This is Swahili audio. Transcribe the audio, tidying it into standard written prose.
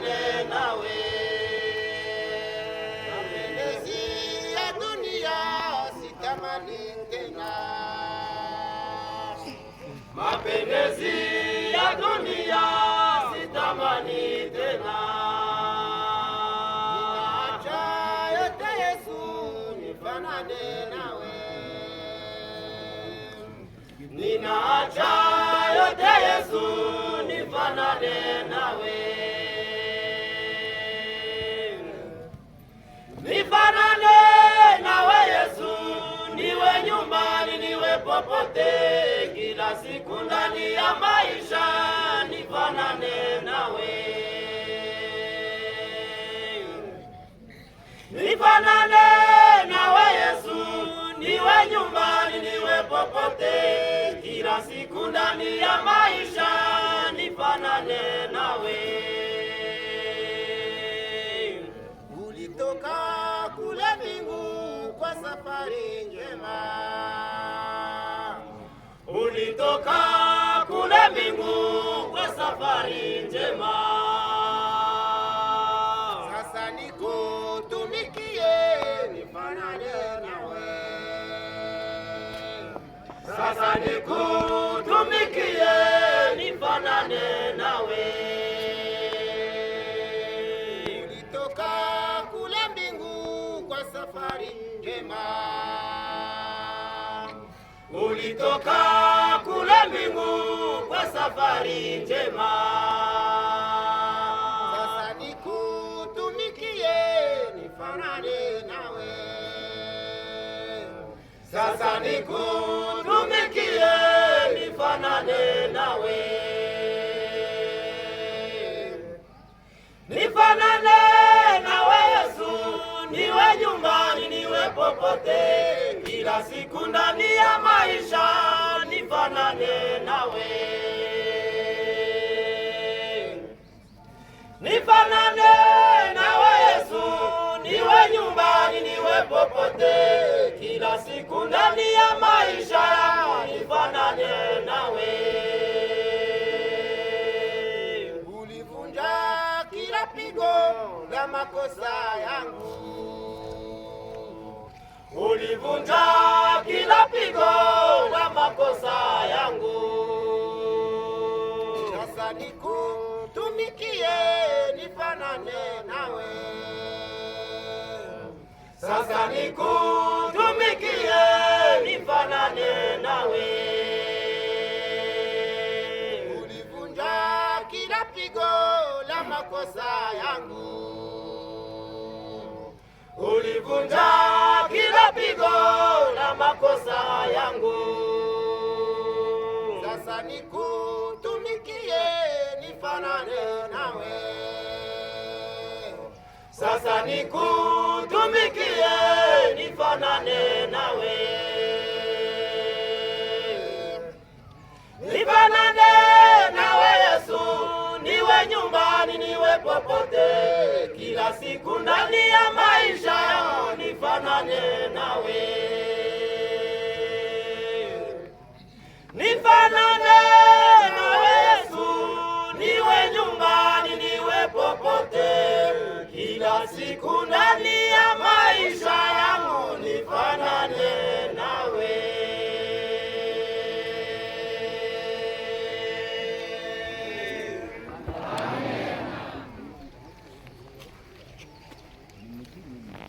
nifanane nawe. Mapenzi ya dunia sitamani tena, mapenzi ya dunia sitamani tena. Ninaacha yote Yesu nifanane nawe, ninaacha yote Yesu nifanane nawe. Nifanane nawe Yesu, niwe nyumbani niwe popote, kila siku ndani ya maisha nifanane nawe. Nifanane nawe Yesu, niwe nyumbani niwe popote, kila siku ndani ya maisha nifanane nawe. Ulitoka kule mbingu kwa safari njema, ulitoka kule mbingu kwa safari njema. Sasa nikutumikie nifanane nawe, sasa nikutumikie nifanane nawe. Ulitoka kule mbingu kwa safari njema, ulitoka kule mbingu kwa safari njema. Sasa nikutumikie nifanane nawe, sasa nikutumikie nifanane nawe. Nifanane nawe Yesu, niwe nyumbani niwe popote, kila siku ndani ya maisha nifanane nawe. Nifanane nawe Yesu, niwe nyumbani niwe popote, kila siku ndani ya maisha nifanane nawe. Ulivunja kila pigo la makosa yangu, ulivunja kila pigo la makosa yangu. Sasa nikutumikie nifanane nawe, sasa nikutumikie nifanane nawe. Ulivunja kila pigo la makosa yangu, ulivunja kila pigo la makosa yangu. Sasa nikutumikie nifanane nawe, sasa nikutumikie nifanane nawe. Nifanane nawe Yesu, niwe nyumbani niwe popote, kila siku ndani ya maisha yangu nifanane nawe. Nifanane nawe Yesu, niwe nyumbani niwe popote, kila siku ndani ya maisha yangu nifanane nawe. Amen.